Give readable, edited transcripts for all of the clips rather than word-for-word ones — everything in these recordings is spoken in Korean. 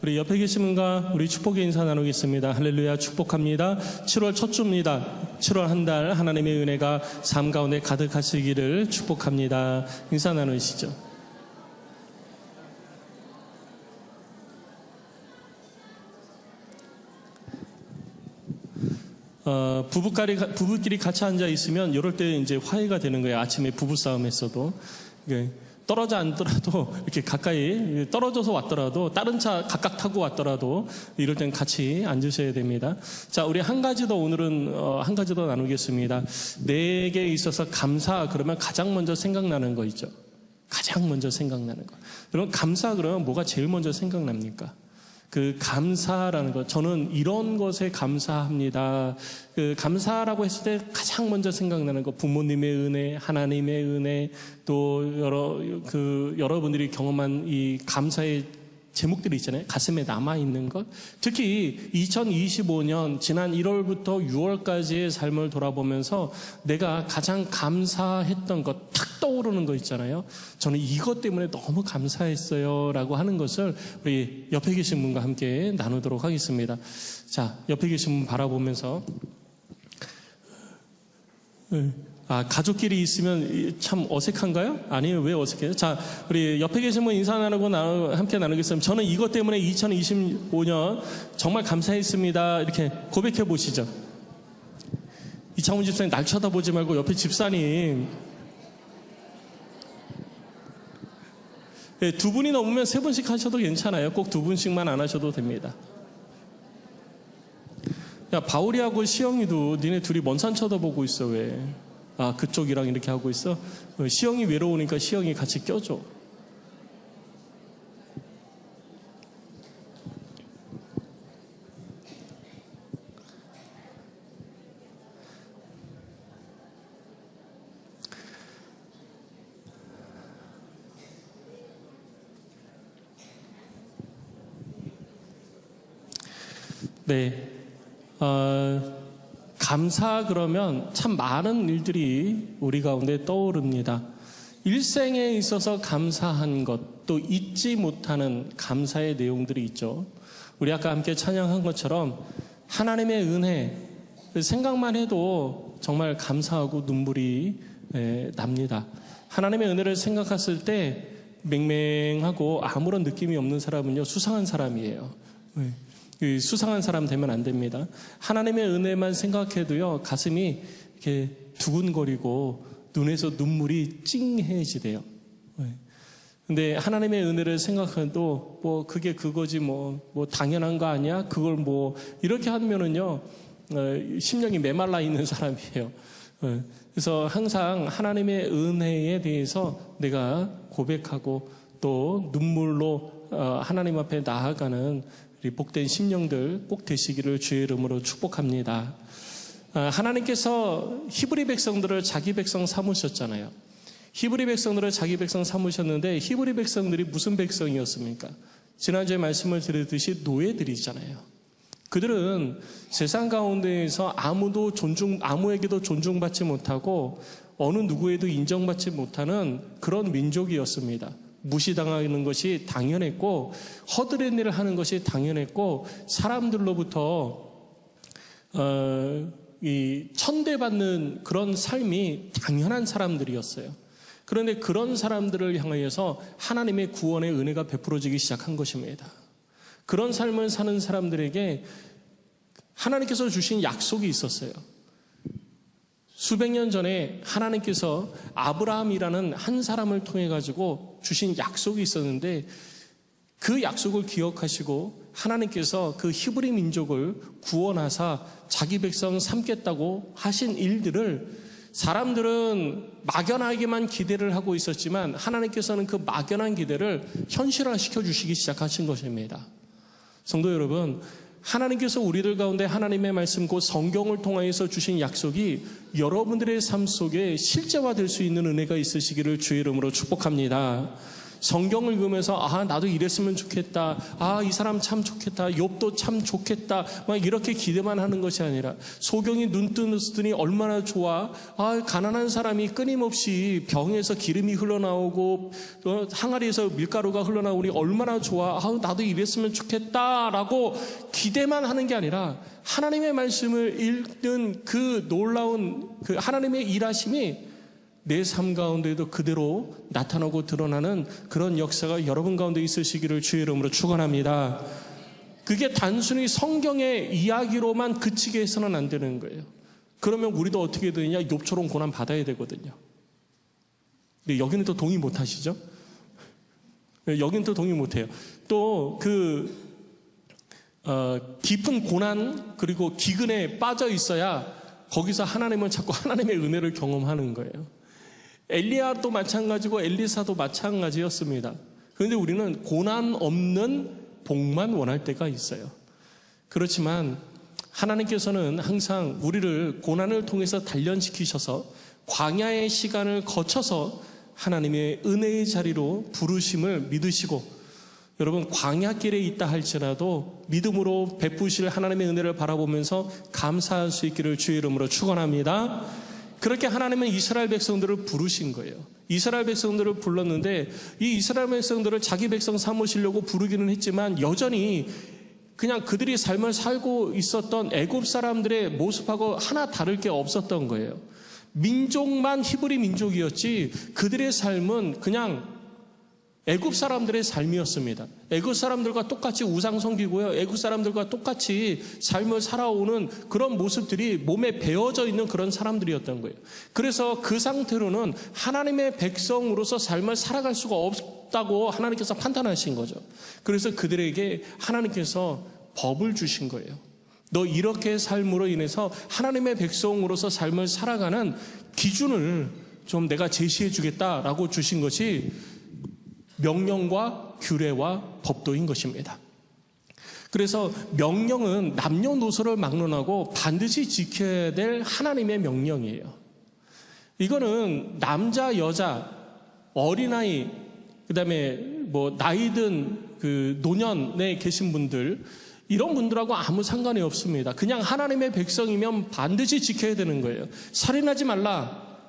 우리 옆에 계신 분과 우리 축복의 인사 나누겠습니다. 할렐루야, 축복합니다. 7월 첫 주입니다. 7월 한 달 하나님의 은혜가 삶 가운데 가득하시기를 축복합니다. 인사 나누시죠. 부부끼리 같이 앉아 있으면 이럴 때 이제 화해가 되는 거예요. 아침에 부부싸움했어도. 떨어져 앉더라도 이렇게 가까이 떨어져서 왔더라도 다른 차 각각 타고 왔더라도 이럴 땐 같이 앉으셔야 됩니다. 자, 우리 한 가지 더 오늘은 한 가지 더 나누겠습니다. 내게 있어서 감사 그러면 가장 먼저 생각나는 거 있죠. 가장 먼저 생각나는 거. 그럼 감사 그러면 뭐가 제일 먼저 생각납니까? 그 감사라는 것, 저는 이런 것에 감사합니다. 그 감사라고 했을 때 가장 먼저 생각나는 것, 부모님의 은혜, 하나님의 은혜, 또 여러분들이 경험한 이 감사의 제목들이 있잖아요. 가슴에 남아있는 것. 특히 2025년 지난 1월부터 6월까지의 삶을 돌아보면서 내가 가장 감사했던 것, 탁 떠오르는 거 있잖아요. 저는 이것 때문에 너무 감사했어요 라고 하는 것을 우리 옆에 계신 분과 함께 나누도록 하겠습니다. 자, 옆에 계신 분 바라보면서 가족끼리 있으면 참 어색한가요? 아니요, 왜 어색해요? 자, 우리 옆에 계신 분 인사 나누고 함께 나누겠습니다. 저는 이것 때문에 2025년 정말 감사했습니다. 이렇게 고백해 보시죠. 이창훈 집사님 날 쳐다보지 말고 옆에 집사님. 두 분이 넘으면 세 분씩 하셔도 괜찮아요. 꼭 두 분씩만 안 하셔도 됩니다. 야, 바울이하고 시영이도 니네 둘이 먼 산 쳐다보고 있어, 왜? 아, 그쪽이랑 이렇게 하고 있어? 시영이 외로우니까 시영이 같이 껴줘. 네. 감사 그러면 참 많은 일들이 우리 가운데 떠오릅니다. 일생에 있어서 감사한 것, 또 잊지 못하는 감사의 내용들이 있죠. 우리 아까 함께 찬양한 것처럼 하나님의 은혜, 생각만 해도 정말 감사하고 눈물이 납니다. 하나님의 은혜를 생각했을 때 맹맹하고 아무런 느낌이 없는 사람은요, 수상한 사람이에요. 수상한 사람 되면 안 됩니다. 하나님의 은혜만 생각해도요, 가슴이 이렇게 두근거리고 눈에서 눈물이 찡해지대요. 근데 하나님의 은혜를 생각해도 뭐 그게 그거지 뭐 당연한 거 아니야? 그걸 뭐 이렇게 하면은요, 심령이 메말라 있는 사람이에요. 그래서 항상 하나님의 은혜에 대해서 내가 고백하고 또 눈물로 하나님 앞에 나아가는 복된 심령들 꼭 되시기를 주의 이름으로 축복합니다. 하나님께서 히브리 백성들을 자기 백성 삼으셨잖아요. 히브리 백성들을 자기 백성 삼으셨는데 히브리 백성들이 무슨 백성이었습니까? 지난주에 말씀을 드렸듯이 노예들이잖아요. 그들은 세상 가운데에서 아무에게도 존중받지 못하고 어느 누구에도 인정받지 못하는 그런 민족이었습니다. 무시당하는 것이 당연했고 허드렛 일을 하는 것이 당연했고 사람들로부터 이 천대받는 그런 삶이 당연한 사람들이었어요. 그런데 그런 사람들을 향하여서 하나님의 구원의 은혜가 베풀어지기 시작한 것입니다. 그런 삶을 사는 사람들에게 하나님께서 주신 약속이 있었어요. 수백 년 전에 하나님께서 아브라함이라는 한 사람을 통해 가지고 주신 약속이 있었는데 그 약속을 기억하시고 하나님께서 그 히브리 민족을 구원하사 자기 백성 삼겠다고 하신 일들을 사람들은 막연하게만 기대를 하고 있었지만 하나님께서는 그 막연한 기대를 현실화시켜 주시기 시작하신 것입니다. 성도 여러분, 하나님께서 우리들 가운데 하나님의 말씀 곧 성경을 통하여서 주신 약속이 여러분들의 삶 속에 실제화될 수 있는 은혜가 있으시기를 주의 이름으로 축복합니다. 성경을 읽으면서 나도 이랬으면 좋겠다. 이 사람 참 좋겠다. 욥도 참 좋겠다. 막 이렇게 기대만 하는 것이 아니라 소경이 눈 뜨니 얼마나 좋아. 가난한 사람이 끊임없이 병에서 기름이 흘러나오고 항아리에서 밀가루가 흘러나오니 얼마나 좋아. 나도 이랬으면 좋겠다라고 기대만 하는 게 아니라 하나님의 말씀을 읽는 그 놀라운 그 하나님의 일하심이 내 삶 가운데도 그대로 나타나고 드러나는 그런 역사가 여러분 가운데 있으시기를 주의 이름으로 축원합니다. 그게 단순히 성경의 이야기로만 그치게 해서는 안 되는 거예요. 그러면 우리도 어떻게 되느냐? 욥처럼 고난 받아야 되거든요. 근데 여기는 또 동의 못 하시죠? 여기는 또 동의 못 해요. 또 깊은 고난 그리고 기근에 빠져 있어야 거기서 하나님을 찾고 하나님의 은혜를 경험하는 거예요. 엘리야도 마찬가지고 엘리사도 마찬가지였습니다. 그런데 우리는 고난 없는 복만 원할 때가 있어요. 그렇지만 하나님께서는 항상 우리를 고난을 통해서 단련시키셔서 광야의 시간을 거쳐서 하나님의 은혜의 자리로 부르심을 믿으시고, 여러분 광야길에 있다 할지라도 믿음으로 베푸실 하나님의 은혜를 바라보면서 감사할 수 있기를 주의 이름으로 축원합니다. 그렇게 하나님은 이스라엘 백성들을 부르신 거예요. 이스라엘 백성들을 불렀는데 이 이스라엘 백성들을 자기 백성 삼으시려고 부르기는 했지만 여전히 그냥 그들이 삶을 살고 있었던 애굽 사람들의 모습하고 하나 다를 게 없었던 거예요. 민족만 히브리 민족이었지 그들의 삶은 그냥 애굽 사람들의 삶이었습니다. 애굽 사람들과 똑같이 우상 섬기고요. 애굽 사람들과 똑같이 삶을 살아오는 그런 모습들이 몸에 배어져 있는 그런 사람들이었던 거예요. 그래서 그 상태로는 하나님의 백성으로서 삶을 살아갈 수가 없다고 하나님께서 판단하신 거죠. 그래서 그들에게 하나님께서 법을 주신 거예요. 너 이렇게 삶으로 인해서 하나님의 백성으로서 삶을 살아가는 기준을 좀 내가 제시해 주겠다라고 주신 것이 명령과 규례와 법도인 것입니다. 그래서 명령은 남녀노소를 막론하고 반드시 지켜야 될 하나님의 명령이에요. 이거는 남자, 여자, 어린아이, 그 다음에 나이든 그 노년에 계신 분들, 이런 분들하고 아무 상관이 없습니다. 그냥 하나님의 백성이면 반드시 지켜야 되는 거예요. 살인하지 말라.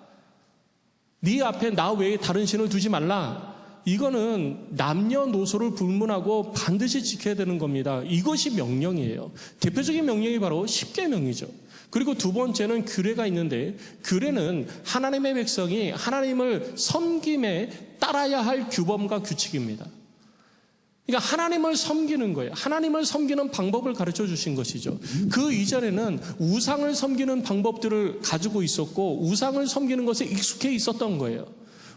네 앞에 나 외에 다른 신을 두지 말라. 이거는 남녀노소를 불문하고 반드시 지켜야 되는 겁니다. 이것이 명령이에요. 대표적인 명령이 바로 십계명이죠. 그리고 두 번째는 규례가 있는데, 규례는 하나님의 백성이 하나님을 섬김에 따라야 할 규범과 규칙입니다. 그러니까 하나님을 섬기는 거예요. 하나님을 섬기는 방법을 가르쳐 주신 것이죠. 그 이전에는 우상을 섬기는 방법들을 가지고 있었고 우상을 섬기는 것에 익숙해 있었던 거예요.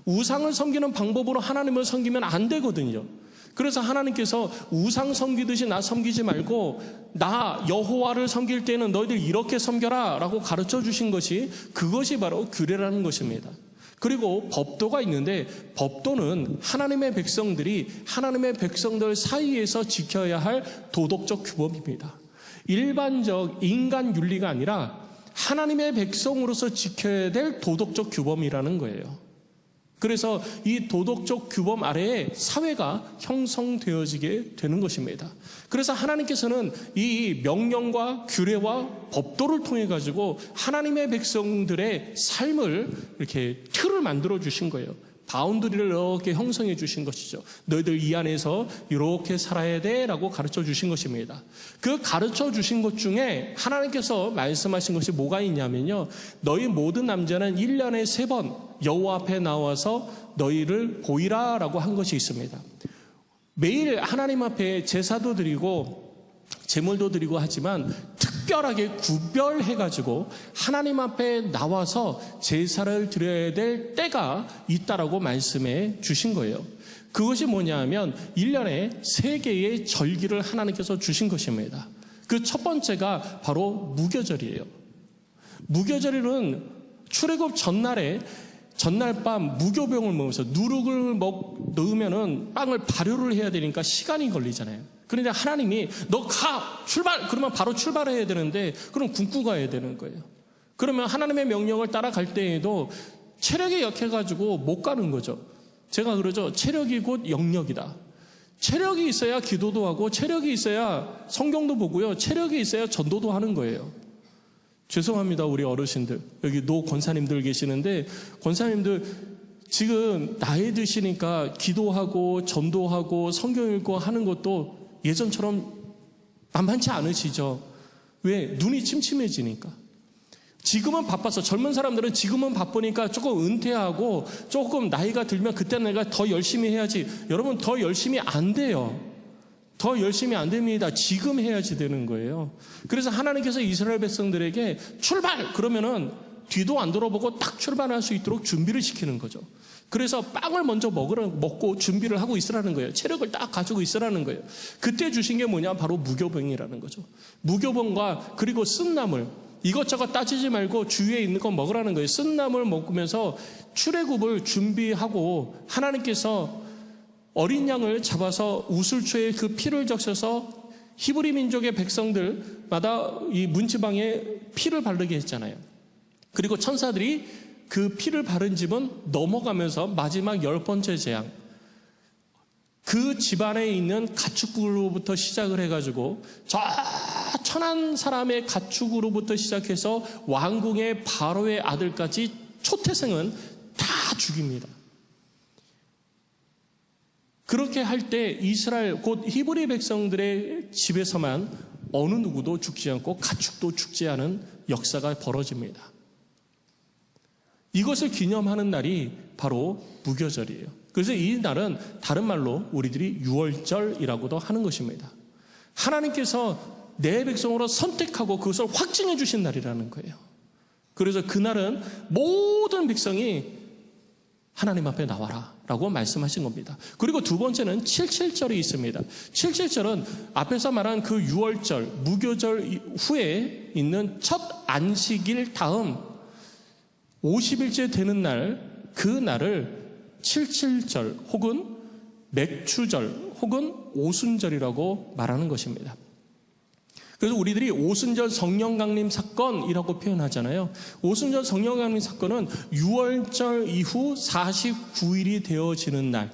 우상을 섬기는 방법으로 하나님을 섬기면 안 되거든요. 그래서 하나님께서 우상 섬기듯이 나 섬기지 말고 나 여호와를 섬길 때는 너희들 이렇게 섬겨라 라고 가르쳐 주신 것이, 그것이 바로 규례라는 것입니다. 그리고 법도가 있는데, 법도는 하나님의 백성들이 하나님의 백성들 사이에서 지켜야 할 도덕적 규범입니다. 일반적 인간 윤리가 아니라 하나님의 백성으로서 지켜야 될 도덕적 규범이라는 거예요. 그래서 이 도덕적 규범 아래에 사회가 형성되어지게 되는 것입니다. 그래서 하나님께서는 이 명령과 규례와 법도를 통해 가지고 하나님의 백성들의 삶을 이렇게 틀을 만들어 주신 거예요. 바운드리를 이렇게 형성해 주신 것이죠. 너희들 이 안에서 이렇게 살아야 돼 라고 가르쳐 주신 것입니다. 그 가르쳐 주신 것 중에 하나님께서 말씀하신 것이 뭐가 있냐면요, 너희 모든 남자는 1년에 3번 여호와 앞에 나와서 너희를 보이라 라고 한 것이 있습니다. 매일 하나님 앞에 제사도 드리고 제물도 드리고 하지만 특별하게 구별해가지고 하나님 앞에 나와서 제사를 드려야 될 때가 있다라고 말씀해 주신 거예요. 그것이 뭐냐 하면 1년에 3개의 절기를 하나님께서 주신 것입니다. 그 첫 번째가 바로 무교절이에요. 무교절은 출애굽 전날 밤 무교병을 먹으면서 누룩을 넣으면은 빵을 발효를 해야 되니까 시간이 걸리잖아요. 그런데 하나님이 너 가! 출발! 그러면 바로 출발해야 되는데 그럼 굶고 가야 되는 거예요. 그러면 하나님의 명령을 따라갈 때에도 체력이 약해가지고 못 가는 거죠. 제가 그러죠. 체력이 곧 영역이다. 체력이 있어야 기도도 하고, 체력이 있어야 성경도 보고요, 체력이 있어야 전도도 하는 거예요. 죄송합니다, 우리 어르신들. 여기 노 권사님들 계시는데, 권사님들 지금 나이 드시니까 기도하고 전도하고 성경 읽고 하는 것도 예전처럼 만만치 않으시죠? 왜? 눈이 침침해지니까. 지금은 바빠서, 젊은 사람들은 지금은 바쁘니까 조금 은퇴하고 조금 나이가 들면 그때 내가 더 열심히 해야지. 여러분, 더 열심히 안 돼요. 더 열심히 안 됩니다. 지금 해야지 되는 거예요. 그래서 하나님께서 이스라엘 백성들에게 출발! 그러면은 뒤도 안 돌아보고 딱 출발할 수 있도록 준비를 시키는 거죠. 그래서 빵을 먼저 먹고 준비를 하고 있으라는 거예요. 체력을 딱 가지고 있으라는 거예요. 그때 주신 게 뭐냐? 바로 무교병이라는 거죠. 무교병과 그리고 쓴나물, 이것저것 따지지 말고 주위에 있는 거 먹으라는 거예요. 쓴나물 먹으면서 출애굽을 준비하고, 하나님께서 어린 양을 잡아서 우슬초에 그 피를 적셔서 히브리 민족의 백성들마다 이 문지방에 피를 바르게 했잖아요. 그리고 천사들이 그 피를 바른 집은 넘어가면서 마지막 10번째 재앙, 그 집안에 있는 가축으로부터 시작을 해가지고 저 천한 사람의 가축으로부터 시작해서 왕궁의 바로의 아들까지 초태생은 다 죽입니다. 그렇게 할 때 이스라엘 곧 히브리 백성들의 집에서만 어느 누구도 죽지 않고 가축도 죽지 않은 역사가 벌어집니다. 이것을 기념하는 날이 바로 무교절이에요. 그래서 이 날은 다른 말로 우리들이 유월절이라고도 하는 것입니다. 하나님께서 내 백성으로 선택하고 그것을 확증해 주신 날이라는 거예요. 그래서 그날은 모든 백성이 하나님 앞에 나와라 라고 말씀하신 겁니다. 그리고 두 번째는 77절이 있습니다. 77절은 앞에서 말한 그 유월절, 무교절 후에 있는 첫 안식일 다음 50일째 되는 날, 그 날을 77절 혹은 맥추절 혹은 오순절이라고 말하는 것입니다. 그래서 우리들이 오순절 성령 강림 사건이라고 표현하잖아요. 오순절 성령 강림 사건은 유월절 이후 49일이 되어지는 날,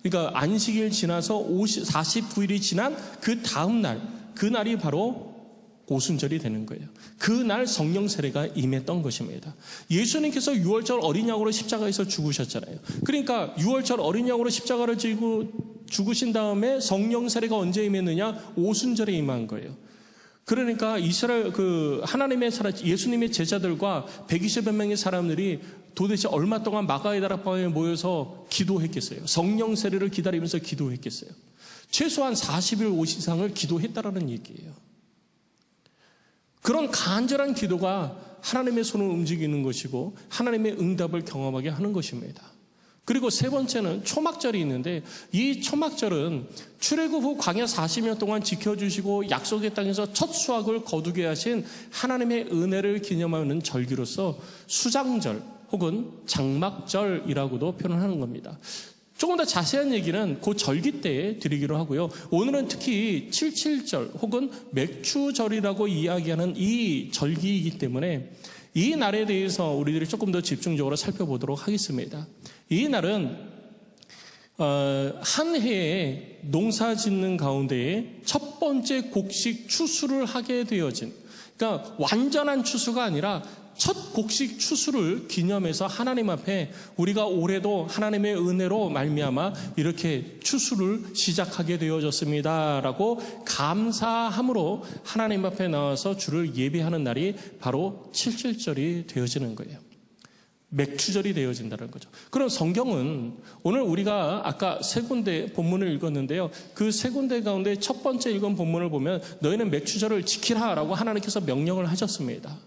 그러니까 안식일 지나서 49일이 지난 그 다음 날, 그 날이 바로 오순절이 되는 거예요. 그날 성령 세례가 임했던 것입니다. 예수님께서 유월절 어린 양으로 십자가에서 죽으셨잖아요. 그러니까 유월절 어린 양으로 십자가를 지고 죽으신 다음에 성령 세례가 언제 임했느냐? 오순절에 임한 거예요. 그러니까 이스라엘 하나님의 예수님의 제자들과 120여 명의 사람들이 도대체 얼마 동안 마가의 다락방에 모여서 기도했겠어요? 성령 세례를 기다리면서 기도했겠어요? 최소한 40일 50일상을 기도했다라는 얘기예요. 그런 간절한 기도가 하나님의 손을 움직이는 것이고 하나님의 응답을 경험하게 하는 것입니다. 그리고 세 번째는 초막절이 있는데, 이 초막절은 출애굽 후 광야 40년 동안 지켜주시고 약속의 땅에서 첫 수확을 거두게 하신 하나님의 은혜를 기념하는 절기로서 수장절 혹은 장막절이라고도 표현하는 겁니다. 조금 더 자세한 얘기는 그 절기 때에 드리기로 하고요. 오늘은 특히 77절 혹은 맥추절이라고 이야기하는 이 절기이기 때문에 이 날에 대해서 우리들이 조금 더 집중적으로 살펴보도록 하겠습니다. 이 날은 한 해에 농사 짓는 가운데에 첫 번째 곡식 추수를 하게 되어진, 그러니까 완전한 추수가 아니라 첫 곡식 추수를 기념해서 하나님 앞에 우리가 올해도 하나님의 은혜로 말미암아 이렇게 추수를 시작하게 되어졌습니다라고 감사함으로 하나님 앞에 나와서 주를 예배하는 날이 바로 77절이 되어지는 거예요. 맥추절이 되어진다는 거죠. 그럼 성경은 오늘 우리가 아까 세 군데 본문을 읽었는데요. 그 세 군데 가운데 첫 번째 읽은 본문을 보면 너희는 맥추절을 지키라라고 하나님께서 명령을 하셨습니다.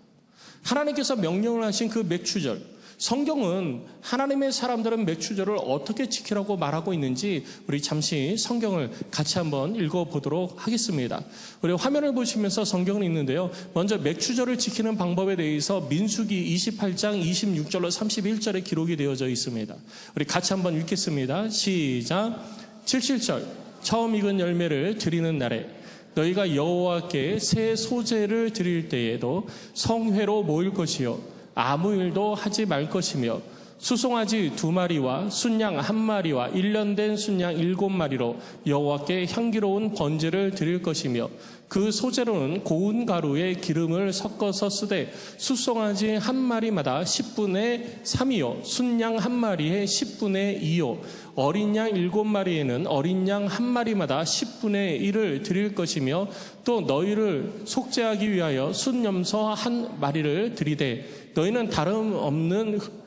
하나님께서 명령을 하신 그 맥추절, 성경은 하나님의 사람들은 맥추절을 어떻게 지키라고 말하고 있는지 우리 잠시 성경을 같이 한번 읽어보도록 하겠습니다. 우리 화면을 보시면서 성경을 읽는데요. 먼저 맥추절을 지키는 방법에 대해서 민수기 28장 26절로 31절에 기록이 되어져 있습니다. 우리 같이 한번 읽겠습니다. 시작. 77절 처음 익은 열매를 드리는 날에 너희가 여호와께 새 소제를 드릴 때에도 성회로 모일 것이요 아무 일도 하지 말 것이며 수송아지 2마리와 순양 1마리와 1년 된 순양 7마리로 여호와께 향기로운 번제를 드릴 것이며 그 소재로는 고운 가루에 기름을 섞어서 쓰되 수송아지 1마리마다 10분의 3이요 순양 1마리에 10분의 2요 어린 양 7마리에는 어린 양 1마리마다 10분의 1을 드릴 것이며 또 너희를 속죄하기 위하여 순염소 1마리를 드리되 너희는 다름없는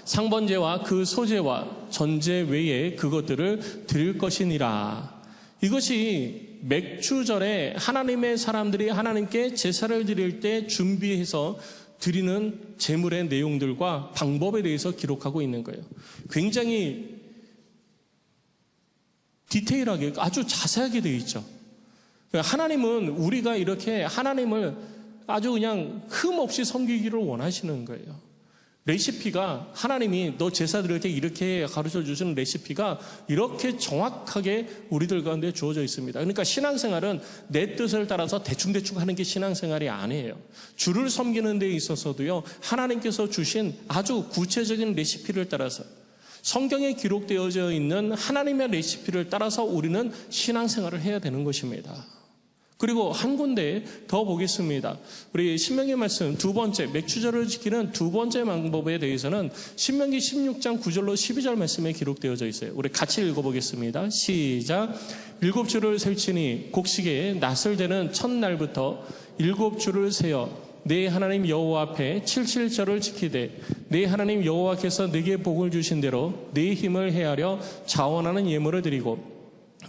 상번제와 그 소제와 전제 외에 그것들을 드릴 것이니라. 이것이 맥주절에 하나님의 사람들이 하나님께 제사를 드릴 때 준비해서 드리는 제물의 내용들과 방법에 대해서 기록하고 있는 거예요. 굉장히 디테일하게 아주 자세하게 되어 있죠. 하나님은 우리가 이렇게 하나님을 아주 그냥 흠 없이 섬기기를 원하시는 거예요. 레시피가 하나님이 너 제사 드릴 때 이렇게 가르쳐 주시는 레시피가 이렇게 정확하게 우리들 가운데 주어져 있습니다. 그러니까 신앙생활은 내 뜻을 따라서 대충대충 하는 게 신앙생활이 아니에요. 주를 섬기는 데 있어서도요, 하나님께서 주신 아주 구체적인 레시피를 따라서 성경에 기록되어져 있는 하나님의 레시피를 따라서 우리는 신앙생활을 해야 되는 것입니다. 그리고 한 군데 더 보겠습니다. 우리 신명기 말씀 두 번째, 맥주절을 지키는 두 번째 방법에 대해서는 신명기 16장 9절로 12절 말씀에 기록되어져 있어요. 우리 같이 읽어보겠습니다. 시작. 7주를 셀지니 곡식에 낫을 대는 첫날부터 7주를 세어 내 하나님 여호와 앞에 7일절을 지키되 내 하나님 여호와께서 네게 복을 주신 대로 네 힘을 헤아려 자원하는 예물을 드리고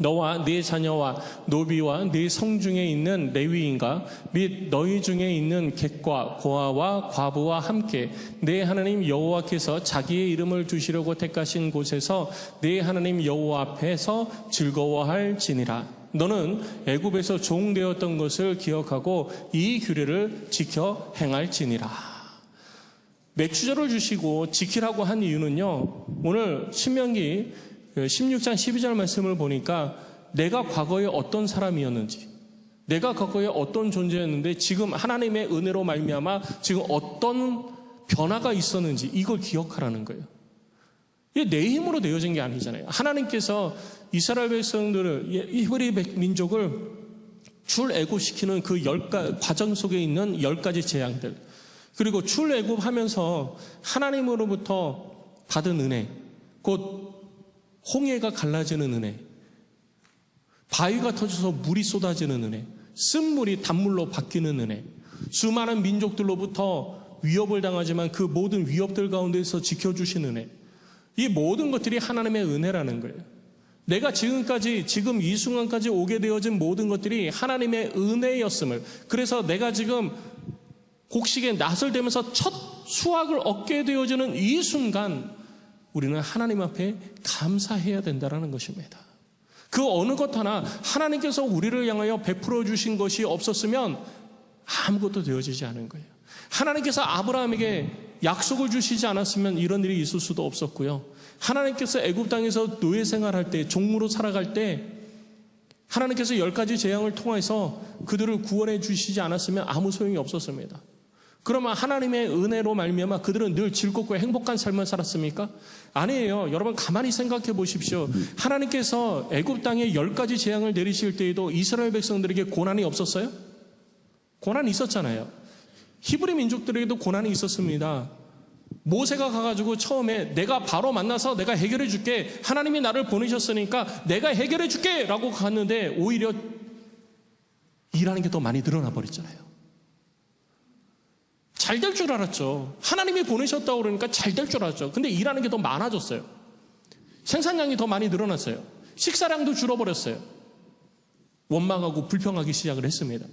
너와 네 자녀와 노비와 네 성중에 있는 레위인과 및 너희 중에 있는 객과 고아와 과부와 함께 네 하나님 여호와께서 자기의 이름을 두시려고 택하신 곳에서 네 하나님 여호와 앞에서 즐거워할지니라. 너는 애굽에서 종되었던 것을 기억하고 이 규례를 지켜 행할지니라. 맥주절을 주시고 지키라고 한 이유는요, 오늘 신명기 16장 12절 말씀을 보니까 내가 과거에 어떤 사람이었는지, 내가 과거에 어떤 존재였는데 지금 하나님의 은혜로 말미암아 지금 어떤 변화가 있었는지 이걸 기억하라는 거예요. 이게 내 힘으로 되어진 게 아니잖아요. 하나님께서 이스라엘 백성들을, 히브리 민족을 출애굽시키는 그 과정 속에 있는 10가지 재앙들, 그리고 출애굽하면서 하나님으로부터 받은 은혜, 곧 홍해가 갈라지는 은혜, 바위가 터져서 물이 쏟아지는 은혜, 쓴물이 단물로 바뀌는 은혜, 수많은 민족들로부터 위협을 당하지만 그 모든 위협들 가운데서 지켜주신 은혜, 이 모든 것들이 하나님의 은혜라는 거예요. 내가 지금 이 순간까지 오게 되어진 모든 것들이 하나님의 은혜였음을, 그래서 내가 지금 곡식에 낫을 대면서 첫 수확을 얻게 되어지는 이 순간 우리는 하나님 앞에 감사해야 된다는 것입니다. 그 어느 것 하나 하나님께서 우리를 향하여 베풀어 주신 것이 없었으면 아무것도 되어지지 않은 거예요. 하나님께서 아브라함에게 약속을 주시지 않았으면 이런 일이 있을 수도 없었고요. 하나님께서 애굽 땅에서 노예 생활할 때, 종으로 살아갈 때 하나님께서 10가지 재앙을 통해서 그들을 구원해 주시지 않았으면 아무 소용이 없었습니다. 그러면 하나님의 은혜로 말미암아 그들은 늘 즐겁고 행복한 삶을 살았습니까? 아니에요. 여러분 가만히 생각해 보십시오. 하나님께서 애굽 땅에 10가지 재앙을 내리실 때에도 이스라엘 백성들에게 고난이 없었어요? 고난이 있었잖아요. 히브리 민족들에게도 고난이 있었습니다. 모세가 가가지고 처음에 내가 바로 만나서 내가 해결해 줄게, 하나님이 나를 보내셨으니까 내가 해결해 줄게 라고 갔는데 오히려 일하는 게 더 많이 늘어나 버렸잖아요. 잘 될 줄 알았죠. 하나님이 보내셨다고 그러니까 잘 될 줄 알았죠. 근데 일하는 게 더 많아졌어요. 생산량이 더 많이 늘어났어요. 식사량도 줄어버렸어요. 원망하고 불평하기 시작을 했습니다.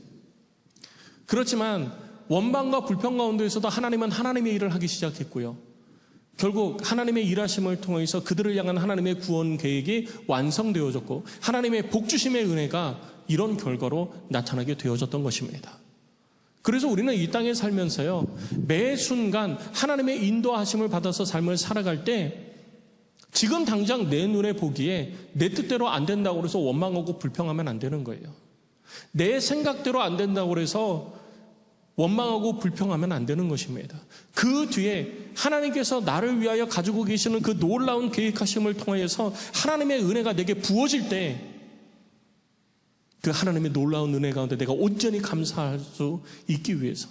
그렇지만 원망과 불평 가운데에서도 하나님은 하나님의 일을 하기 시작했고요. 결국 하나님의 일하심을 통해서 그들을 향한 하나님의 구원 계획이 완성되어졌고 하나님의 복주심의 은혜가 이런 결과로 나타나게 되어졌던 것입니다. 그래서 우리는 이 땅에 살면서요, 매 순간 하나님의 인도하심을 받아서 삶을 살아갈 때 지금 당장 내 눈에 보기에 내 뜻대로 안 된다고 해서 원망하고 불평하면 안 되는 거예요. 내 생각대로 안 된다고 해서 원망하고 불평하면 안 되는 것입니다. 그 뒤에 하나님께서 나를 위하여 가지고 계시는 그 놀라운 계획하심을 통하여서 하나님의 은혜가 내게 부어질 때 그 하나님의 놀라운 은혜 가운데 내가 온전히 감사할 수 있기 위해서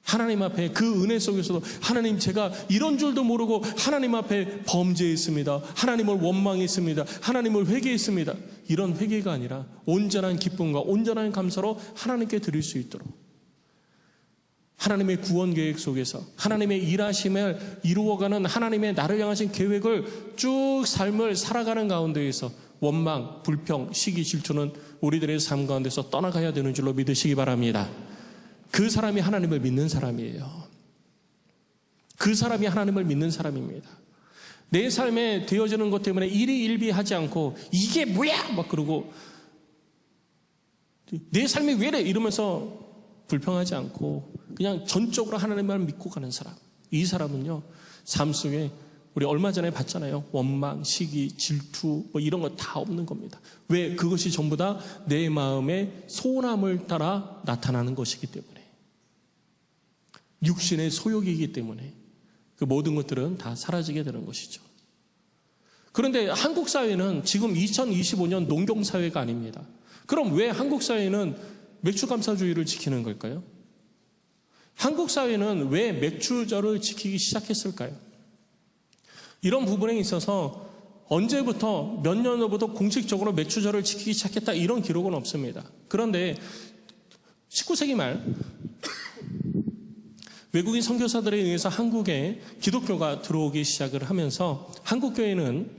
하나님 앞에 그 은혜 속에서도 하나님 제가 이런 줄도 모르고 하나님 앞에 범죄했습니다. 하나님을 원망했습니다. 하나님을 회개했습니다. 이런 회개가 아니라 온전한 기쁨과 온전한 감사로 하나님께 드릴 수 있도록 하나님의 구원 계획 속에서 하나님의 일하심을 이루어가는 하나님의 나를 향하신 계획을 쭉 삶을 살아가는 가운데에서 원망, 불평, 시기, 질투는 우리들의 삶 가운데서 떠나가야 되는 줄로 믿으시기 바랍니다. 그 사람이 하나님을 믿는 사람이에요. 그 사람이 하나님을 믿는 사람입니다. 내 삶에 되어지는 것 때문에 일희일비하지 않고 이게 뭐야? 막 그러고 내 삶이 왜 이래? 이러면서 불평하지 않고 그냥 전적으로 하나님을 믿고 가는 사람. 이 사람은요, 삶 속에 우리 얼마 전에 봤잖아요. 원망, 시기, 질투 뭐 이런 거 다 없는 겁니다. 왜? 그것이 전부 다 내 마음의 소원함을 따라 나타나는 것이기 때문에, 육신의 소욕이기 때문에 그 모든 것들은 다 사라지게 되는 것이죠. 그런데 한국 사회는 지금 2025년 농경사회가 아닙니다. 그럼 왜 한국 사회는 맥주감사주의를 지키는 걸까요? 한국 사회는 왜 맥주절을 지키기 시작했을까요? 이런 부분에 있어서 언제부터 몇 년부터 공식적으로 맥주절을 지키기 시작했다 이런 기록은 없습니다. 그런데 19세기 말 외국인 선교사들에 의해서 한국에 기독교가 들어오기 시작을 하면서 한국교회는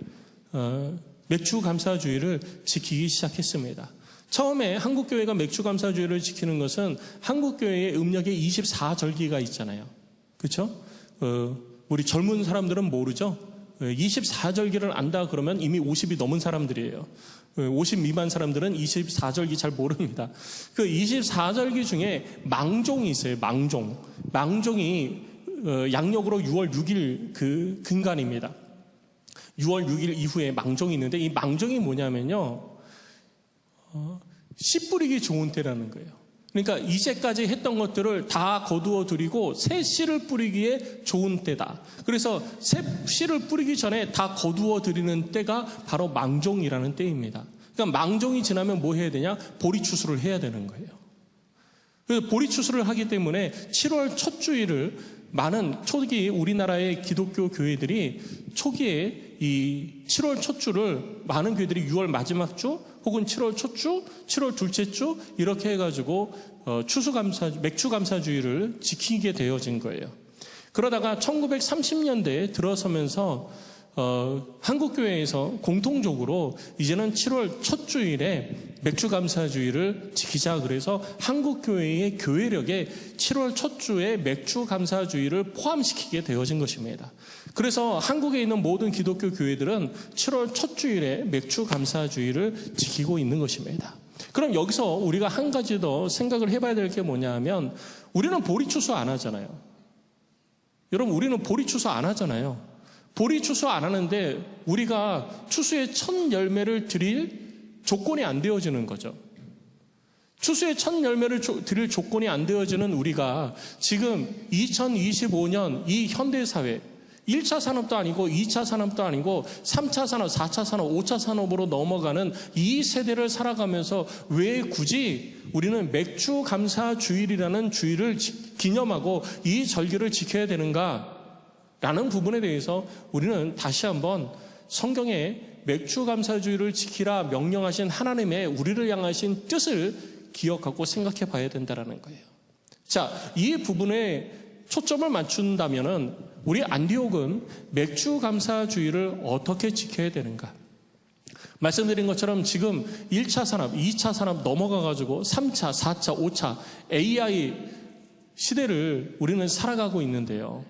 맥주감사주의를 지키기 시작했습니다. 처음에 한국교회가 맥주감사주의를 지키는 것은 한국교회의 음력에 24절기가 있잖아요. 그렇죠? 우리 젊은 사람들은 모르죠? 24절기를 안다 그러면 이미 50이 넘은 사람들이에요. 50 미만 사람들은 24절기 잘 모릅니다. 그 24절기 중에 망종이 있어요. 망종이 양력으로 6월 6일 그 근간입니다. 6월 6일 이후에 망종이 있는데 이 망종이 뭐냐면요, 씨 뿌리기 좋은 때라는 거예요. 그러니까 이제까지 했던 것들을 다 거두어 드리고 새 씨를 뿌리기에 좋은 때다. 그래서 새 씨를 뿌리기 전에 다 거두어 드리는 때가 바로 망종이라는 때입니다. 그러니까 망종이 지나면 뭐 해야 되냐? 보리추수를 해야 되는 거예요. 그래서 보리추수를 하기 때문에 7월 첫 주일을 많은 초기 우리나라의 기독교 교회들이 초기에 이 7월 첫 주를 많은 교회들이 6월 마지막 주 혹은 7월 첫 주, 7월 둘째 주 이렇게 해가지고 맥주감사주의를 지키게 되어진 거예요. 그러다가 1930년대에 들어서면서 한국교회에서 공통적으로 이제는 7월 첫 주일에 맥주감사주의를 지키자 그래서 한국교회의 교회력에 7월 첫 주에 맥주감사주의를 포함시키게 되어진 것입니다. 그래서 한국에 있는 모든 기독교 교회들은 7월 첫 주일에 맥주감사주의를 지키고 있는 것입니다. 그럼 여기서 우리가 한 가지 더 생각을 해봐야 될 게 뭐냐 하면 우리는 보리추수 안 하잖아요. 여러분, 우리는 보리추수 안 하잖아요. 보리추수 안 하는데 우리가 추수의 첫 열매를 드릴 조건이 안 되어지는 거죠. 추수의 첫 열매를 드릴 조건이 안 되어지는 우리가 지금 2025년 이 현대사회 1차 산업도 아니고 2차 산업도 아니고 3차 산업, 4차 산업, 5차 산업으로 넘어가는 이 세대를 살아가면서 왜 굳이 우리는 맥주감사주일이라는 주일을 기념하고 이 절기를 지켜야 되는가? 라는 부분에 대해서 우리는 다시 한번 성경에 맥주감사주의를 지키라 명령하신 하나님의 우리를 향하신 뜻을 기억하고 생각해 봐야 된다는 거예요. 자, 이 부분에 초점을 맞춘다면은 우리 안디옥은 맥주감사주의를 어떻게 지켜야 되는가? 말씀드린 것처럼 지금 1차 산업, 2차 산업 넘어가가지고 3차, 4차, 5차 AI 시대를 우리는 살아가고 있는데요.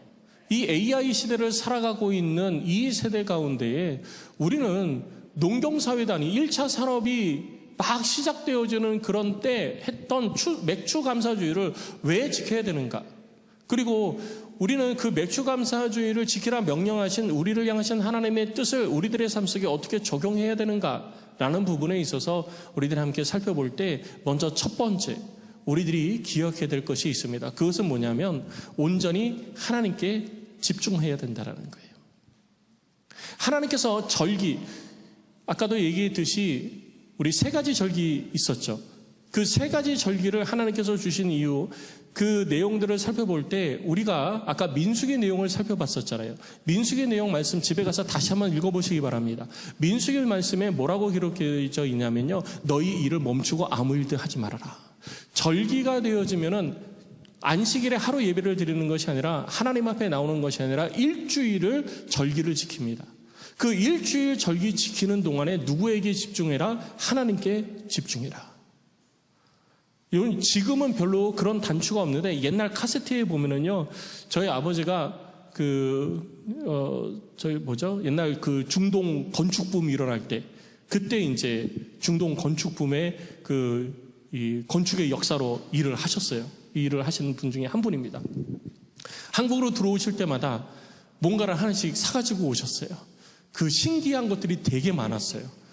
이 AI 시대를 살아가고 있는 이 세대 가운데에 우리는 농경사회도 아닌 1차 산업이 막 시작되어지는 그런 때 했던 맥주감사주의를 왜 지켜야 되는가? 그리고 우리는 그 맥주감사주의를 지키라 명령하신 우리를 향하신 하나님의 뜻을 우리들의 삶 속에 어떻게 적용해야 되는가? 라는 부분에 있어서 우리들이 함께 살펴볼 때 먼저 첫 번째 우리들이 기억해야 될 것이 있습니다. 그것은 뭐냐면 온전히 하나님께 집중해야 된다는 거예요. 하나님께서 절기, 아까도 얘기했듯이 우리 3가지 절기 있었죠. 그 3가지 절기를 하나님께서 주신 이유, 그 내용들을 살펴볼 때 우리가 아까 민수기 내용을 살펴봤었잖아요. 민수기 내용 말씀 집에 가서 다시 한번 읽어보시기 바랍니다. 민수기 말씀에 뭐라고 기록되어 있냐면요, 너희 일을 멈추고 아무 일도 하지 말아라. 절기가 되어지면은 안식일에 하루 예배를 드리는 것이 아니라 하나님 앞에 나오는 것이 아니라 일주일을 절기를 지킵니다. 그 일주일 절기 지키는 동안에 누구에게 집중해라? 하나님께 집중해라. 지금은 별로 그런 단추가 없는데 옛날 카세트에 보면은요, 저희 아버지가 옛날 그 중동 건축붐이 일어날 때, 그때 이제 중동 건축붐의 이 건축의 역사로 일을 하셨어요. 이 일을 하시는 분 중에 한 분입니다. 한국으로 들어오실 때마다 뭔가를 하나씩 사가지고 오셨어요. 그 신기한 것들이 되게 많았어요.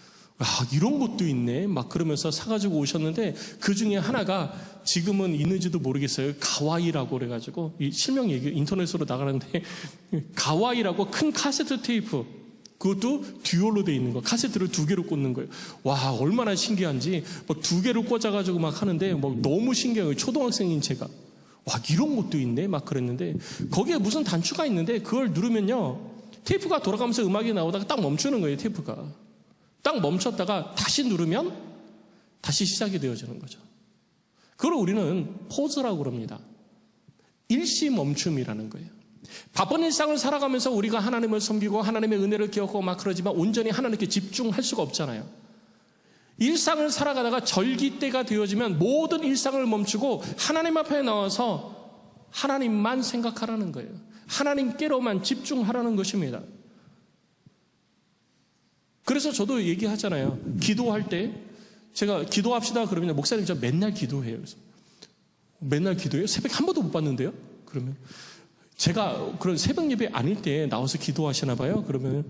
이런 것도 있네 막 그러면서 사가지고 오셨는데, 그 중에 하나가 지금은 있는지도 모르겠어요. 가와이라고 그래가지고, 이 실명 얘기 인터넷으로 나가는데 가와이라고 큰 카세트 테이프, 그것도 듀얼로 돼 있는 거, 카세트를 2개로 꽂는 거예요. 와, 얼마나 신기한지, 2개를 꽂아가지고 막 하는데 너무 신기한 거예요. 초등학생인 제가. 와, 이런 것도 있네 막 그랬는데, 거기에 무슨 단추가 있는데 그걸 누르면요, 테이프가 돌아가면서 음악이 나오다가 딱 멈추는 거예요. 테이프가 딱 멈췄다가 다시 누르면 다시 시작이 되어지는 거죠. 그걸 우리는 포즈라고 그럽니다. 일시 멈춤이라는 거예요. 바쁜 일상을 살아가면서 우리가 하나님을 섬기고 하나님의 은혜를 기억하고 막 그러지만 온전히 하나님께 집중할 수가 없잖아요. 일상을 살아가다가 절기 때가 되어지면 모든 일상을 멈추고 하나님 앞에 나와서 하나님만 생각하라는 거예요. 하나님께로만 집중하라는 것입니다. 그래서 저도 얘기하잖아요. 기도할 때 제가 기도합시다 그러면, 목사님 저 맨날 기도해요. 그래서 맨날 기도해요? 새벽 한 번도 못 봤는데요? 그러면 제가 그런 새벽 예배 아닐 때 나와서 기도하시나 봐요. 그러면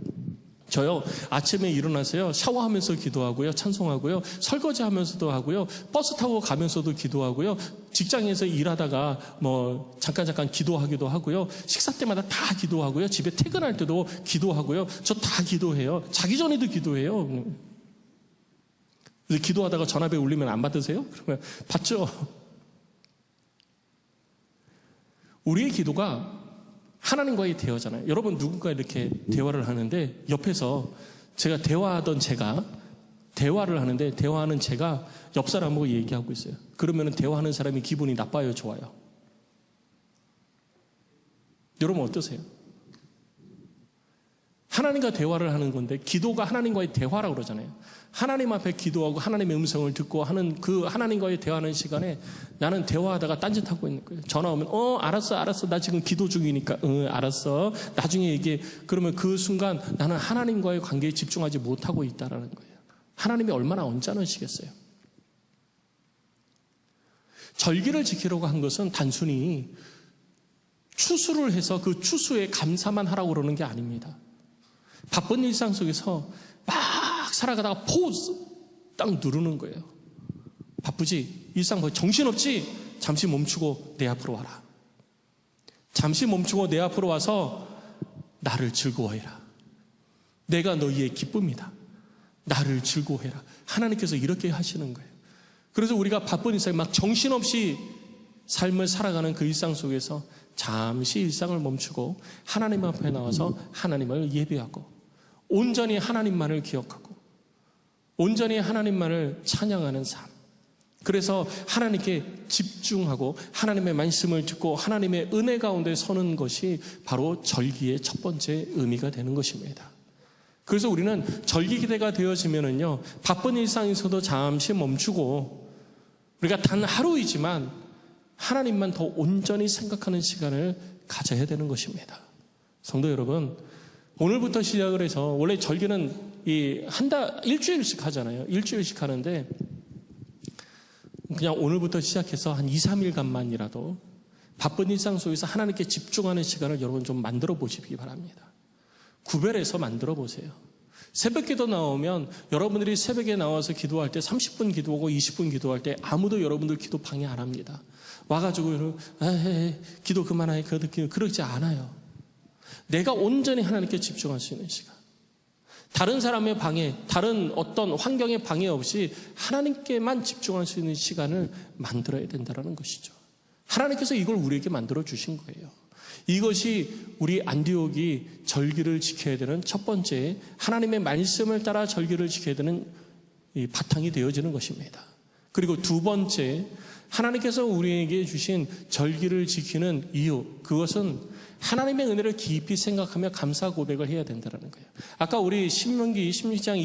저요, 아침에 일어나서요, 샤워하면서 기도하고요, 찬송하고요, 설거지하면서도 하고요, 버스 타고 가면서도 기도하고요, 직장에서 일하다가 잠깐 기도하기도 하고요, 식사 때마다 다 기도하고요, 집에 퇴근할 때도 기도하고요, 저 다 기도해요. 자기 전에도 기도해요. 기도하다가 전화벨 울리면 안 받으세요? 그러면 받죠. 우리의 기도가 하나님과의 대화잖아요. 여러분, 누군가 이렇게 대화를 하는데 옆에서 대화를 하는데 대화하는 제가 옆 사람하고 얘기하고 있어요. 그러면 대화하는 사람이 기분이 나빠요, 좋아요? 여러분 어떠세요? 하나님과 대화를 하는 건데, 기도가 하나님과의 대화라고 그러잖아요. 하나님 앞에 기도하고 하나님의 음성을 듣고 하는 그 하나님과의 대화하는 시간에 나는 대화하다가 딴짓하고 있는 거예요. 전화 오면 알았어 나 지금 기도 중이니까 알았어 나중에 얘기해. 그러면 그 순간 나는 하나님과의 관계에 집중하지 못하고 있다라는 거예요. 하나님이 얼마나 언짢으시겠어요. 절기를 지키려고 한 것은 단순히 추수를 해서 그 추수에 감사만 하라고 그러는 게 아닙니다. 바쁜 일상 속에서 막 살아가다가 포즈 딱 누르는 거예요. 바쁘지? 일상 정신없지? 잠시 멈추고 내 앞으로 와라. 잠시 멈추고 내 앞으로 와서 나를 즐거워해라. 내가 너희의 기쁨이다. 나를 즐거워해라. 하나님께서 이렇게 하시는 거예요. 그래서 우리가 바쁜 일상에 막 정신없이 삶을 살아가는 그 일상 속에서 잠시 일상을 멈추고 하나님 앞에 나와서 하나님을 예배하고 온전히 하나님만을 기억하고 온전히 하나님만을 찬양하는 삶. 그래서 하나님께 집중하고 하나님의 말씀을 듣고 하나님의 은혜 가운데 서는 것이 바로 절기의 첫 번째 의미가 되는 것입니다. 그래서 우리는 절기 기대가 되어지면은요, 바쁜 일상에서도 잠시 멈추고 우리가 단 하루이지만 하나님만 더 온전히 생각하는 시간을 가져야 되는 것입니다. 성도 여러분, 오늘부터 시작을 해서, 원래 절기는 일주일씩 하잖아요. 일주일씩 하는데, 그냥 오늘부터 시작해서 한 2, 3일간만이라도 바쁜 일상 속에서 하나님께 집중하는 시간을 여러분 좀 만들어 보시기 바랍니다. 구별해서 만들어 보세요. 새벽 기도 나오면 여러분들이 새벽에 나와서 기도할 때 30분 기도하고 20분 기도할 때 아무도 여러분들 기도 방해 안 합니다. 와가지고 기도 그만해 그러지 않아요. 내가 온전히 하나님께 집중할 수 있는 시간. 다른 사람의 방해, 다른 어떤 환경의 방해 없이 하나님께만 집중할 수 있는 시간을 만들어야 된다는 것이죠. 하나님께서 이걸 우리에게 만들어 주신 거예요. 이것이 우리 안디옥이 절기를 지켜야 되는 첫 번째, 하나님의 말씀을 따라 절기를 지켜야 되는 이 바탕이 되어지는 것입니다. 그리고 두 번째, 하나님께서 우리에게 주신 절기를 지키는 이유, 그것은 하나님의 은혜를 깊이 생각하며 감사 고백을 해야 된다는 거예요. 아까 우리 신명기 16장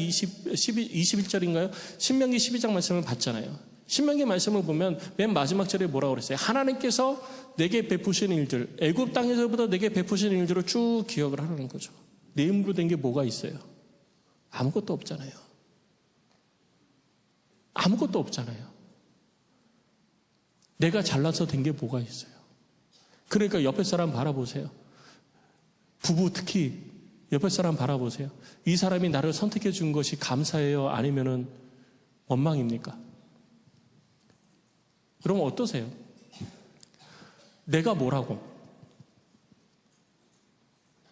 21절인가요? 신명기 12장 말씀을 봤잖아요. 신명기 말씀을 보면 맨 마지막 절에 뭐라고 그랬어요? 하나님께서 내게 베푸신 일들, 애굽 땅에서부터 내게 베푸신 일들을 쭉 기억을 하라는 거죠. 내 힘으로 된 게 뭐가 있어요? 아무것도 없잖아요. 아무것도 없잖아요. 내가 잘나서 된 게 뭐가 있어요? 그러니까 옆에 사람 바라보세요. 부부 특히 옆에 사람 바라보세요. 이 사람이 나를 선택해 준 것이 감사해요? 아니면은 원망입니까? 그럼 어떠세요? 내가 뭐라고?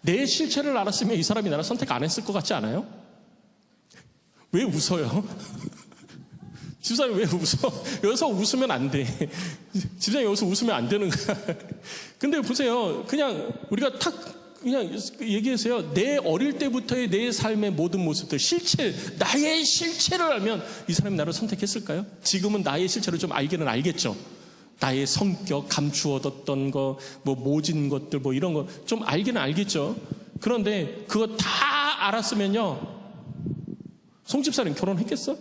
내 실체를 알았으면 이 사람이 나를 선택 안 했을 것 같지 않아요? 왜 웃어요? 집사님 왜 웃어? 여기서 웃으면 안 돼. 집사님 여기서 웃으면 안 되는 거야. 근데 보세요. 그냥 우리가 그냥 얘기해서요. 내 어릴 때부터의 내 삶의 모든 모습들, 나의 실체를 알면 이 사람이 나를 선택했을까요? 지금은 나의 실체를 좀 알기는 알겠죠. 나의 성격, 감추어뒀던 거, 모진 것들, 이런 거 좀 알기는 알겠죠. 그런데 그거 다 알았으면요. 송 집사님 결혼했겠어?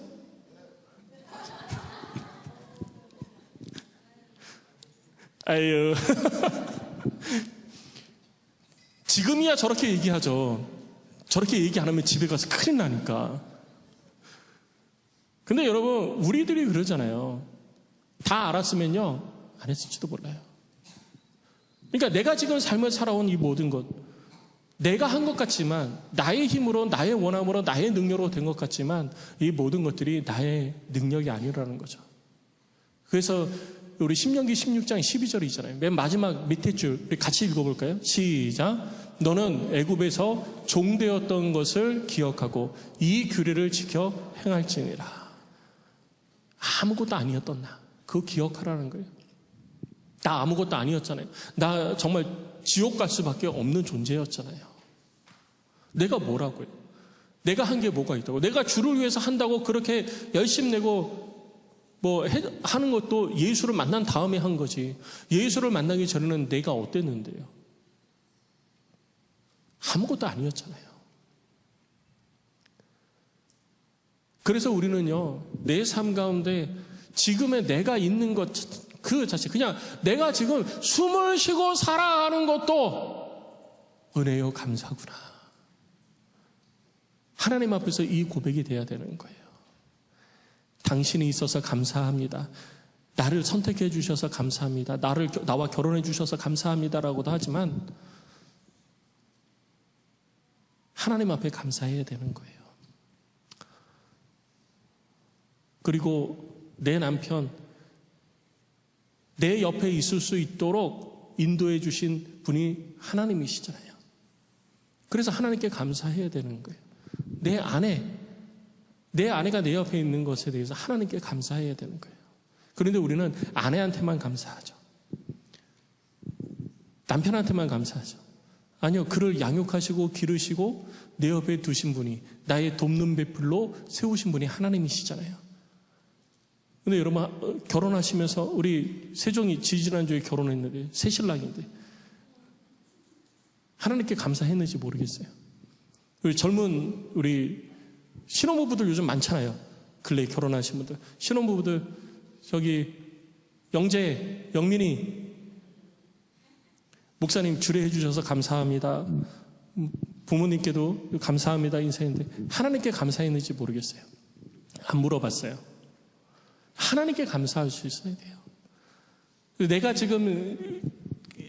아유. 지금이야 저렇게 얘기하죠. 저렇게 얘기 안 하면 집에 가서 큰일 나니까. 근데 여러분, 우리들이 그러잖아요. 다 알았으면요, 안 했을지도 몰라요. 그러니까 내가 지금 삶을 살아온 이 모든 것, 내가 한 것 같지만, 나의 힘으로, 나의 원함으로, 나의 능력으로 된 것 같지만, 이 모든 것들이 나의 능력이 아니라는 거죠. 그래서 우리 신명기 16장 12절이잖아요. 맨 마지막 밑에 줄 우리 같이 읽어볼까요? 시작. 너는 애굽에서 종되었던 것을 기억하고 이 규례를 지켜 행할지니라. 아무것도 아니었던 나, 그거 기억하라는 거예요. 나 아무것도 아니었잖아요. 나 정말 지옥 갈 수밖에 없는 존재였잖아요. 내가 뭐라고요? 내가 한 게 뭐가 있다고? 내가 주를 위해서 한다고 그렇게 열심 내고 하는 것도 예수를 만난 다음에 한 거지. 예수를 만나기 전에는 내가 어땠는데요? 아무것도 아니었잖아요. 그래서 우리는요, 내 삶 가운데 지금의 내가 있는 것 그 자체, 그냥 내가 지금 숨을 쉬고 살아가는 것도 은혜요 감사구나. 하나님 앞에서 이 고백이 돼야 되는 거예요. 당신이 있어서 감사합니다. 나를 선택해 주셔서 감사합니다. 나와 결혼해 주셔서 감사합니다라고도 하지만 하나님 앞에 감사해야 되는 거예요. 그리고 내 남편, 내 옆에 있을 수 있도록 인도해 주신 분이 하나님이시잖아요. 그래서 하나님께 감사해야 되는 거예요. 내 아내가 내 옆에 있는 것에 대해서 하나님께 감사해야 되는 거예요. 그런데 우리는 아내한테만 감사하죠. 남편한테만 감사하죠. 아니요, 그를 양육하시고 기르시고 내 옆에 두신 분이, 나의 돕는 배풀로 세우신 분이 하나님이시잖아요. 근데 여러분, 결혼하시면서 우리 세종이 지지난주에 결혼했는데, 새신랑인데 하나님께 감사했는지 모르겠어요. 우리 젊은 우리 신혼부부들 요즘 많잖아요. 근래에 결혼하신 분들. 신혼부부들, 저기 영재, 영민이 목사님 주례해 주셔서 감사합니다. 부모님께도 감사합니다 인사했는데 하나님께 감사했는지 모르겠어요. 안 물어봤어요. 하나님께 감사할 수 있어야 돼요. 내가 지금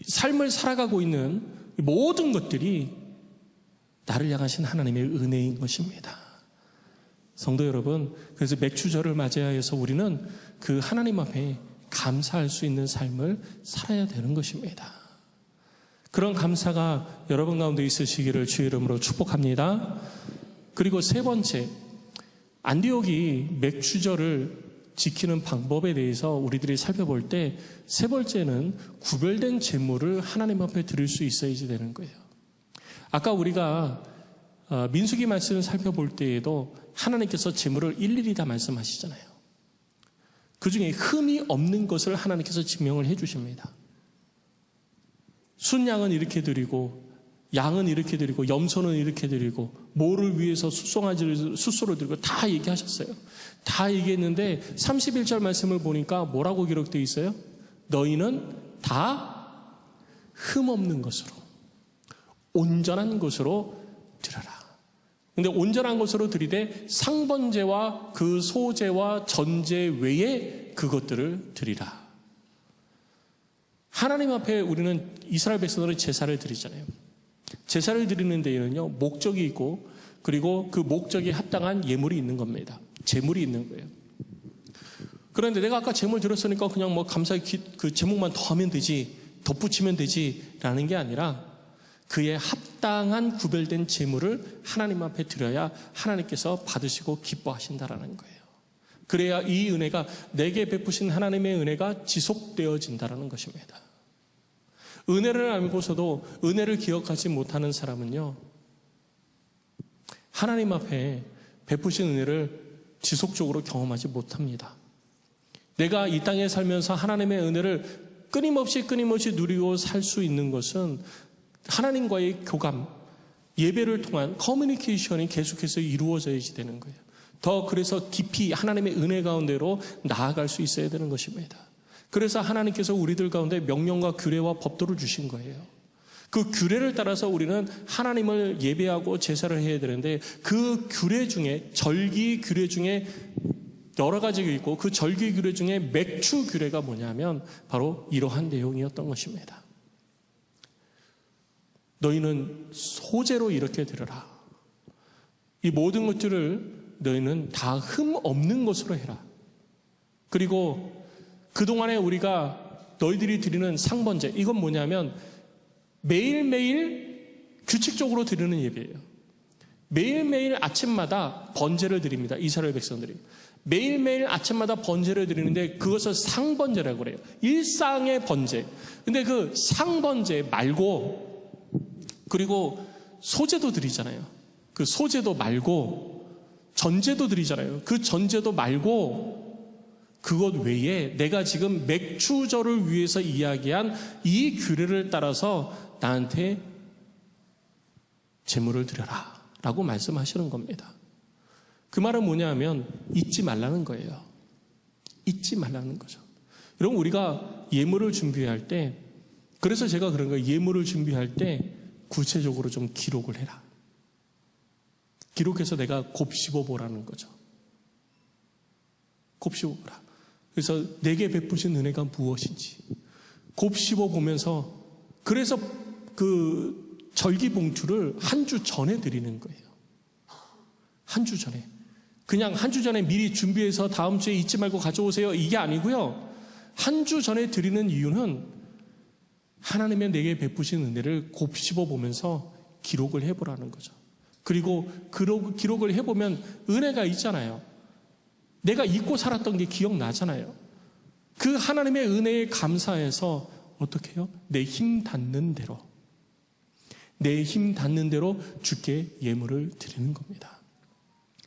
삶을 살아가고 있는 모든 것들이 나를 향하신 하나님의 은혜인 것입니다. 성도 여러분, 그래서 맥주절을 맞이하여서 우리는 그 하나님 앞에 감사할 수 있는 삶을 살아야 되는 것입니다. 그런 감사가 여러분 가운데 있으시기를 주의 이름으로 축복합니다. 그리고 세 번째, 안디옥이 맥주절을 지키는 방법에 대해서 우리들이 살펴볼 때 세 번째는 구별된 제물을 하나님 앞에 드릴 수 있어야지 되는 거예요. 아까 우리가 민수기 말씀을 살펴볼 때에도 하나님께서 제물을 일일이 다 말씀하시잖아요. 그 중에 흠이 없는 것을 하나님께서 지명을 해 주십니다. 순양은 이렇게 드리고, 양은 이렇게 드리고, 염소는 이렇게 드리고, 모를 위해서 숫소를 드리고 다 얘기하셨어요. 다 얘기했는데 31절 말씀을 보니까 뭐라고 기록되어 있어요? 너희는 다 흠없는 것으로, 온전한 것으로 드려라. 근데 온전한 것으로 드리되 상번제와 그 소제와 전제 외에 그것들을 드리라. 하나님 앞에 우리는 이스라엘 백성들은 제사를 드리잖아요. 제사를 드리는 데에는요, 목적이 있고, 그리고 그 목적에 합당한 예물이 있는 겁니다. 제물이 있는 거예요. 그런데 내가 아까 제물 드렸으니까 그냥 뭐 감사의 그 제목만 더하면 되지, 덧붙이면 되지라는 게 아니라 그에 합당한 구별된 제물을 하나님 앞에 드려야 하나님께서 받으시고 기뻐하신다라는 거예요. 그래야 이 은혜가 내게 베푸신 하나님의 은혜가 지속되어진다라는 것입니다. 은혜를 알고서도 은혜를 기억하지 못하는 사람은요, 하나님 앞에 베푸신 은혜를 지속적으로 경험하지 못합니다. 내가 이 땅에 살면서 하나님의 은혜를 끊임없이 누리고 살 수 있는 것은 하나님과의 교감, 예배를 통한 커뮤니케이션이 계속해서 이루어져야지 되는 거예요. 더 그래서 깊이 하나님의 은혜 가운데로 나아갈 수 있어야 되는 것입니다. 그래서 하나님께서 우리들 가운데 명령과 규례와 법도를 주신 거예요. 그 규례를 따라서 우리는 하나님을 예배하고 제사를 해야 되는데, 그 규례 중에, 절기 규례 중에 여러 가지가 있고, 그 절기 규례 중에 맥주 규례가 뭐냐면 바로 이러한 내용이었던 것입니다. 너희는 소제로 이렇게 드려라. 이 모든 것들을 너희는 다 흠 없는 것으로 해라. 그리고 그동안에 우리가 너희들이 드리는 상번제, 이건 뭐냐면 매일매일 규칙적으로 드리는 예배예요. 매일매일 아침마다 번제를 드립니다. 이스라엘 백성들이. 매일매일 아침마다 번제를 드리는데 그것을 상번제라고 그래요. 일상의 번제. 근데 그 상번제 말고, 그리고 소제도 드리잖아요. 그 소제도 말고 전제도 드리잖아요. 그 전제도 말고 그것 외에 내가 지금 맥주절을 위해서 이야기한 이 규례를 따라서 나한테 제물을 드려라 라고 말씀하시는 겁니다. 그 말은 뭐냐면 잊지 말라는 거예요. 잊지 말라는 거죠. 여러분, 우리가 예물을 준비할 때, 그래서 제가 그런 거예요. 예물을 준비할 때 구체적으로 좀 기록을 해라. 기록해서 내가 곱씹어 보라는 거죠. 곱씹어 보라. 그래서 내게 베푸신 은혜가 무엇인지 곱씹어 보면서, 그래서 그 절기 봉투를 한 주 전에 드리는 거예요. 한 주 전에. 그냥 한 주 전에 미리 준비해서 다음 주에 잊지 말고 가져오세요, 이게 아니고요. 한 주 전에 드리는 이유는 하나님의 내게 베푸신 은혜를 곱씹어 보면서 기록을 해보라는 거죠. 그리고 기록을 해보면 은혜가 있잖아요. 내가 잊고 살았던 게 기억나잖아요. 그 하나님의 은혜에 감사해서 어떻게 해요? 내 힘 닿는 대로 주께 예물을 드리는 겁니다.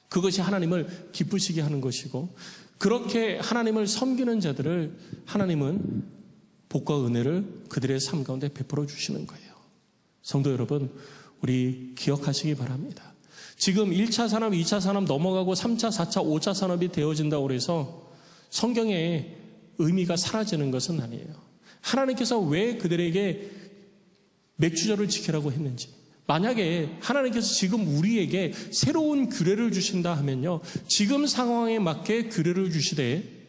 그것이 하나님을 기쁘시게 하는 것이고, 그렇게 하나님을 섬기는 자들을 하나님은 복과 은혜를 그들의 삶 가운데 베풀어 주시는 거예요. 성도 여러분, 우리 기억하시기 바랍니다. 지금 1차 산업, 2차 산업 넘어가고 3차, 4차, 5차 산업이 되어진다고 해서 성경의 의미가 사라지는 것은 아니에요. 하나님께서 왜 그들에게 맥주절을 지키라고 했는지, 만약에 하나님께서 지금 우리에게 새로운 규례를 주신다 하면요, 지금 상황에 맞게 규례를 주시되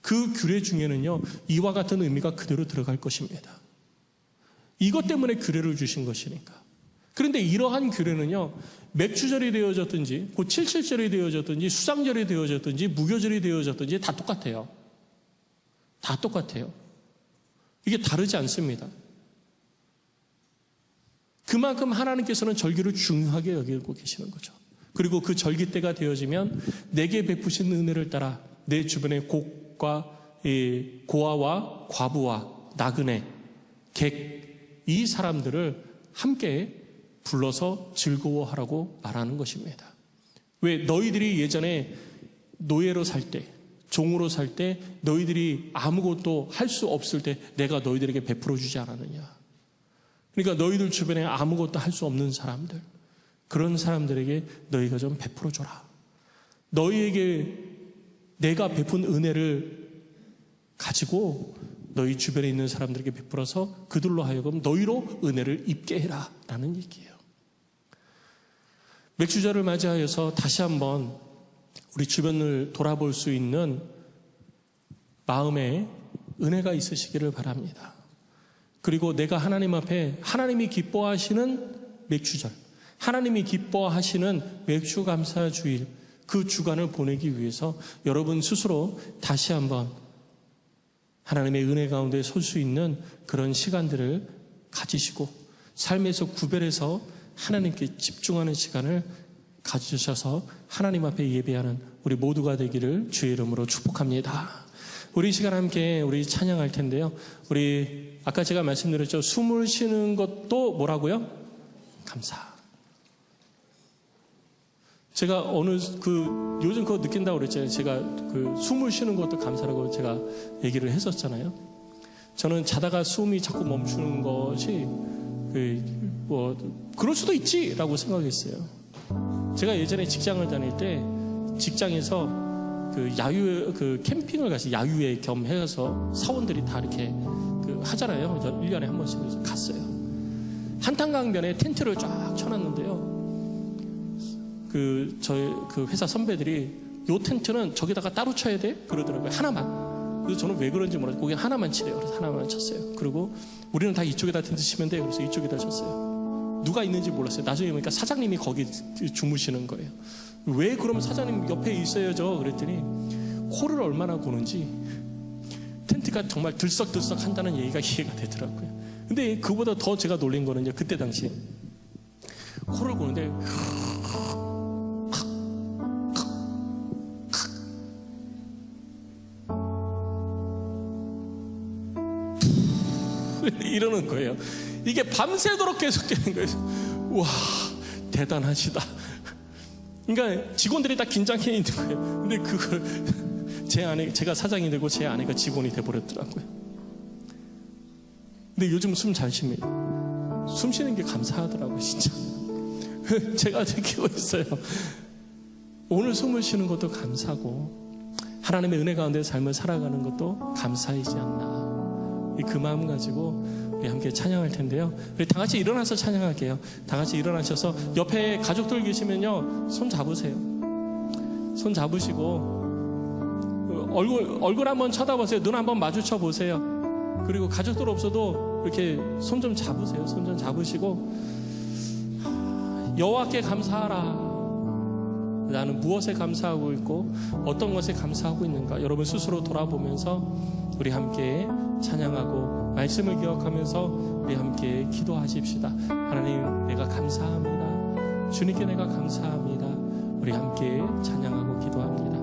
그 규례 중에는요, 이와 같은 의미가 그대로 들어갈 것입니다. 이것 때문에 규례를 주신 것이니까. 그런데 이러한 규례는요, 맥주절이 되어졌든지, 곧 77절이 되어졌든지, 수장절이 되어졌든지, 무교절이 되어졌든지 다 똑같아요. 다 똑같아요. 이게 다르지 않습니다. 그만큼 하나님께서는 절기를 중요하게 여기고 계시는 거죠. 그리고 그 절기 때가 되어지면 내게 베푸신 은혜를 따라 내 주변의 고아와 과부와 나그네, 객, 이 사람들을 함께 불러서 즐거워하라고 말하는 것입니다. 왜? 너희들이 예전에 노예로 살 때, 종으로 살 때 너희들이 아무것도 할 수 없을 때 내가 너희들에게 베풀어 주지 않았느냐. 그러니까 너희들 주변에 아무것도 할 수 없는 사람들, 그런 사람들에게 너희가 좀 베풀어 줘라. 너희에게 내가 베푼 은혜를 가지고 너희 주변에 있는 사람들에게 베풀어서 그들로 하여금 너희로 은혜를 입게 해라 라는 얘기예요. 맥주절을 맞이하여서 다시 한번 우리 주변을 돌아볼 수 있는 마음에 은혜가 있으시기를 바랍니다. 그리고 내가 하나님 앞에 하나님이 기뻐하시는 맥주절, 하나님이 기뻐하시는 맥주감사주일, 그 주간을 보내기 위해서 여러분 스스로 다시 한번 하나님의 은혜 가운데 설 수 있는 그런 시간들을 가지시고 삶에서 구별해서 하나님께 집중하는 시간을 가지셔서 하나님 앞에 예배하는 우리 모두가 되기를 주의 이름으로 축복합니다. 우리 시간 함께 우리 찬양할 텐데요. 우리 아까 제가 말씀드렸죠. 숨을 쉬는 것도 뭐라고요? 감사. 제가 요즘 그거 느낀다고 그랬잖아요. 제가 숨을 쉬는 것도 감사라고 제가 얘기를 했었잖아요. 저는 자다가 숨이 자꾸 멈추는 것이 그럴 수도 있지라고 생각했어요. 제가 예전에 직장을 다닐 때 직장에서 캠핑을 가서 야유회 겸 해서 사원들이 다 이렇게 하잖아요. 1년에 한 번씩 갔어요. 한탄강변에 텐트를 쫙 쳐놨는데요. 저희 회사 선배들이 요 텐트는 저기다가 따로 쳐야 돼? 그러더라고요. 하나만. 그래서 저는 왜 그런지 몰라서 거기 하나만 치래요. 그래서 하나만 쳤어요. 그리고 우리는 다 이쪽에다 텐트 치면 돼. 그래서 이쪽에다 쳤어요. 누가 있는지 몰랐어요. 나중에 보니까 사장님이 거기 주무시는 거예요. 왜 그러면 사장님 옆에 있어야죠? 그랬더니 코를 얼마나 고는지 텐트가 정말 들썩들썩 한다는 얘기가 이해가 되더라고요. 근데 그보다 더 제가 놀란 거는요. 그때 당시 코를 고는데 이러는 거예요. 이게 밤새도록 계속되는 거예요. 와, 대단하시다. 그러니까 직원들이 다 긴장해 있는 거예요. 근데 그걸 제가 사장이 되고 제 아내가 직원이 돼버렸더라고요. 근데 요즘 숨 잘 쉽니다. 숨 쉬는 게 감사하더라고요, 진짜. 제가 느끼고 있어요. 오늘 숨을 쉬는 것도 감사고 하나님의 은혜 가운데 삶을 살아가는 것도 감사이지 않나. 그 마음 가지고 우리 함께 찬양할 텐데요. 우리 다 같이 일어나서 찬양할게요. 다 같이 일어나셔서 옆에 가족들 계시면요, 손 잡으세요. 손 잡으시고 얼굴 한번 쳐다보세요. 눈 한번 마주쳐 보세요. 그리고 가족들 없어도 이렇게 손 좀 잡으세요. 손 좀 잡으시고 여호와께 감사하라. 나는 무엇에 감사하고 있고 어떤 것에 감사하고 있는가. 여러분 스스로 돌아보면서 우리 함께 찬양하고 말씀을 기억하면서 우리 함께 기도하십시다. 하나님, 내가 감사합니다. 주님께 내가 감사합니다. 우리 함께 찬양하고 기도합니다.